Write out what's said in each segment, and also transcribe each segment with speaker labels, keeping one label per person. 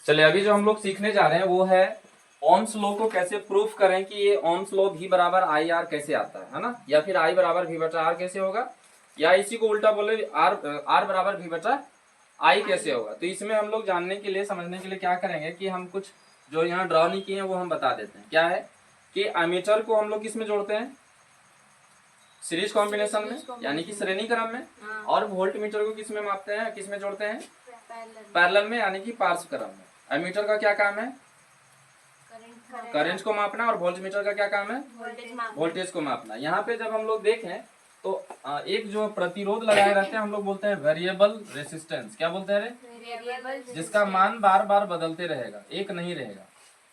Speaker 1: चलिए अभी जो हम लोग सीखने जा रहे हैं वो है ओम्स लॉ को कैसे प्रूफ करें कि ये ओम्स लॉ V बराबर आई आर कैसे आता है ना, या फिर I बराबर V बटा आर कैसे होगा, या इसी को उल्टा बोले आर बराबर V बटा आई कैसे होगा। तो इसमें हम लोग जानने के लिए समझने के लिए क्या करेंगे कि हम कुछ जो यहाँ ड्रॉ नहीं किए हैं वो हम बता देते हैं। क्या है कि एमीटर को हम लोग किस में जोड़ते हैं, सीरीज कॉम्बिनेशन में यानी कि श्रेणी क्रम में, और वोल्ट मीटर को किस में मापते हैं, किस में जोड़ते हैं, पैरेलल में यानी कि पार्श्व क्रम में। एमीटर का क्या काम है, करंट को मापना, और वोल्ट मीटर का क्या काम है, वोल्टेज को मापना। यहाँ पे जब हम लोग देखें तो एक जो प्रतिरोध लगाए रहते हैं हम लोग बोलते हैं वेरिएबल रेसिस्टेंस। क्या बोलते हैं रे, जिसका मान बार बार बदलते रहेगा, एक नहीं रहेगा।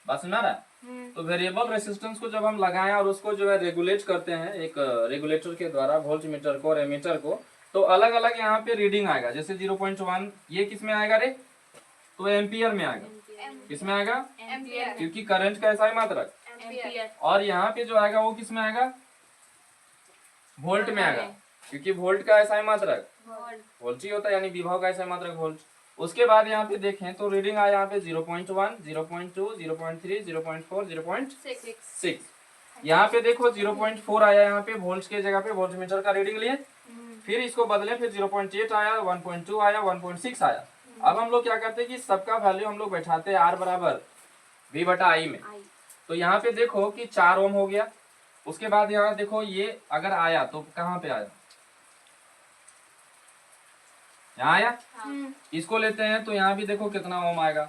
Speaker 1: बात सुना रहा है। तो वेरिएबल रेसिस्टेंस को जब हम लगाएं और उसको जो है रेगुलेट करते हैं एक रेगुलेटर के द्वारा, वोल्ट मीटर को और एमीटर को, तो अलग अलग यहाँ पे रीडिंग आएगा। जैसे 0.1 ये किस में आएगा रे, तो एम्पियर में आएगा। किसमें आएगा, एम्पियर, क्योंकि करंट का ऐसा ही मात्रक एम्पियर। और यहाँ पे जो आएगा वो किस में आएगा, वोल्ट में आएगा, क्योंकि वोल्ट का ऐसा ही मात्रक वोल्ट ही होता है, यानी विभव का ऐसा ही मात्रक वोल्ट। उसके बाद यहाँ पे देखें तो रीडिंग आया यहाँ पे 0.1, 0.2, 0.3, 0.4, 0.6। यहाँ पे देखो 0.4 आया यहाँ पे वोल्ट के जगह पे, वोल्ट मीटर का रीडिंग लिए, फिर इसको बदले, फिर 0.8 आया, 1.2 आया, 1.6 आया। अब हम लोग क्या करते हैं कि सबका वैल्यू हम लोग बैठाते हैं आर बराबर V बटा आई में। तो यहाँ पे देखो कि 4 ओम हो गया। उसके बाद यहाँ देखो ये अगर आया तो कहाँ पे आया, यहाँ आया। इसको लेते हैं तो यहाँ भी देखो कितना ओम आएगा,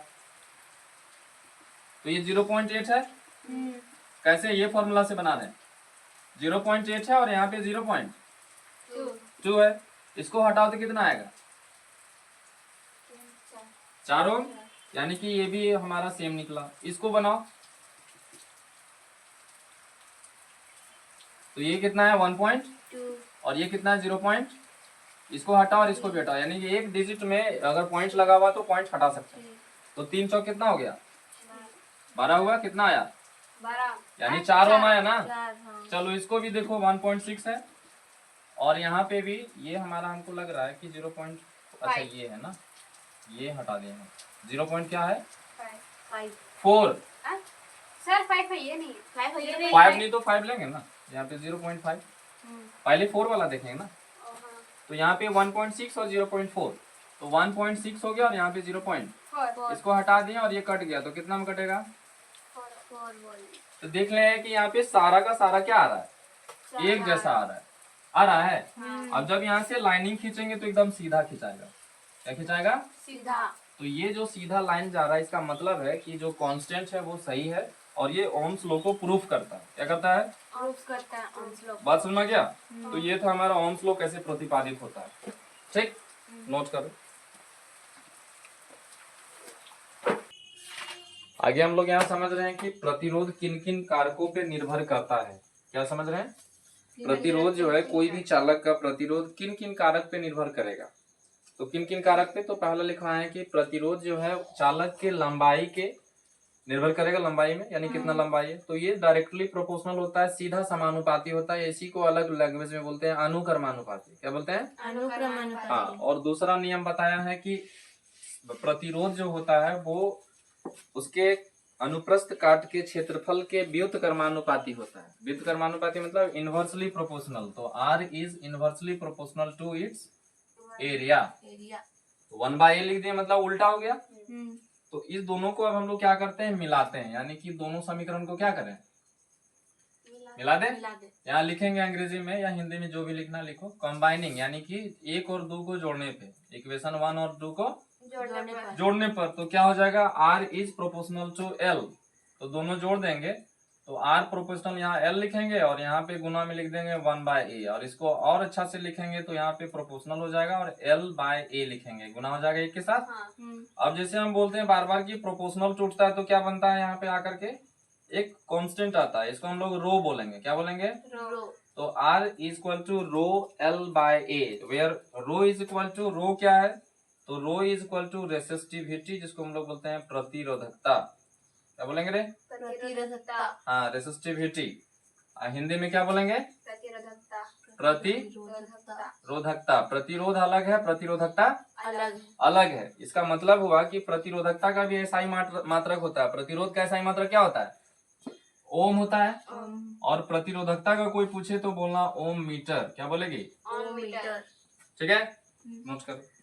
Speaker 1: तो ये 0.8 है। कैसे, ये फॉर्मूला से बना रहे हैं, 0.8 है और यहाँ पे 0.2 है। इसको हटाओ तो कितना आएगा, 4 ओम, यानी कि ये भी हमारा सेम निकला। इसको बनाओ तो ये कितना है 1.2 और ये कितना है 0. इसको हटाओ और इसको भी हटाओ, यानी कि एक डिजिट में अगर पॉइंट लगा हुआ तो पॉइंट हटा सकते हैं। तो 3 चौक कितना हो गया, 12 हुआ। कितना आया, 12, यानी 4 ओम आया ना। चलो इसको भी देखो 1.6 है, और यहाँ पे भी ये हमारा हमको लग रहा है कि 0. अच्छा ये है ना, ये हटा दिए हैं। 0. क्या है, 4
Speaker 2: सर 5 है, ये नहीं
Speaker 1: 5 नहीं तो 5 लेंगे ना। यहाँ पे 0.5, पहले 4 वाला देखेंगे ना। तो यहाँ पे 1.6 और 0.4, तो 1.6 हो गया और यहाँ पे 0. इसको हटा दिया और ये कट गया, तो कितना में कटेगा, 4 तो देख ले कि यहाँ पे सारा का सारा क्या आ रहा है, एक जैसा आ रहा है। अब जब यहाँ से लाइनिंग खींचेंगे तो एकदम सीधा खिंचाएगा। क्या खिंचाएगा, सीधा। तो ये जो सीधा लाइन जा रहा है इसका मतलब है कि जो कांस्टेंट है वो सही है, और ये ओम्स लॉ को प्रूफ करता है। क्या करता है, प्रूफ करता है ओम्स लॉ। बात समझ में गया। तो ये था हमारा ओम्स लॉ कैसे प्रतिपादित होता है। ठीक, नोट करो। आगे हम लोग यहाँ समझ रहे हैं कि प्रतिरोध किन किन कारकों पे निर्भर करता है। क्या समझ रहे हैं, प्रतिरोध जो है कोई भी चालक का प्रतिरोध किन किन कारक पे निर्भर करेगा। तो किन किन कारक पे, तो पहला लिखा है कि प्रतिरोध जो है चालक के लंबाई के निर्भर करेगा, लंबाई में यानी कितना लंबाई है। तो ये डायरेक्टली प्रोपोर्शनल होता है, सीधा समानुपाती होता है। इसी को अलग लैंग्वेज में बोलते हैं अनुक्रमानुपाती। क्या बोलते हैं, अनुक्रमानुपाती। हाँ, और दूसरा नियम बताया है कि प्रतिरोध जो होता है वो उसके अनुप्रस्थ काट के क्षेत्रफल के व्युत्क्रमानुपाती होता है। व्युत्क्रमानुपाती मतलब इनवर्सली प्रोपोर्शनल। तो R is inversely proportional to its area. 1/a लिख दिया मतलब उल्टा हो गया। तो इस दोनों को अब हम लोग क्या करते हैं, मिलाते हैं, यानी कि दोनों समीकरण को क्या करें, मिला दे। यहाँ लिखेंगे अंग्रेजी में या हिंदी में जो भी लिखना लिखो, कंबाइनिंग, यानी कि 1 और 2 को जोड़ने पे, इक्वेशन 1 और 2 को जोड़ने पर तो क्या हो जाएगा, R is proportional to L। तो दोनों जोड़ देंगे तो R प्रोपोर्शनल, यहाँ L लिखेंगे और यहाँ पे गुना में लिख देंगे 1/a, और इसको और अच्छा से लिखेंगे तो यहाँ पे प्रोपोर्शनल हो जाएगा और L/a लिखेंगे, गुना हो जाएगा एक के साथ। अब जैसे हम बोलते हैं बार बार कि प्रोपोर्शनल टूटता है तो क्या बनता है, यहाँ पे आकर के एक कांस्टेंट आता है, इसको हम लोग रो बोलेंगे। क्या बोलेंगे, रो। तो R is equal to rho L/a, where rho is equal to, rho क्या है, तो rho is equal to resistivity, जिसको हम लोग बोलते हैं प्रतिरोधकता। क्या बोलेंगे रे, प्रतिरोधकता। हाँ, रेसिस्टिविटी। हिंदी में क्या बोलेंगे, प्रतिरोधकता। प्रतिरोधकता। प्रतिरोध अलग है, प्रतिरोधकता
Speaker 3: अलग है।
Speaker 1: अलग है। इसका मतलब हुआ कि प्रतिरोधकता का भी ऐसा ही मात्रक होता है। प्रतिरोध का ऐसा ही मात्रक क्या होता है? ओम होता है। और प्रतिरोधकता का कोई पूछे तो बोलना ओम मीटर। क्या बोलेगी?
Speaker 3: ओम मीटर।
Speaker 1: ठीक है, नोट करो।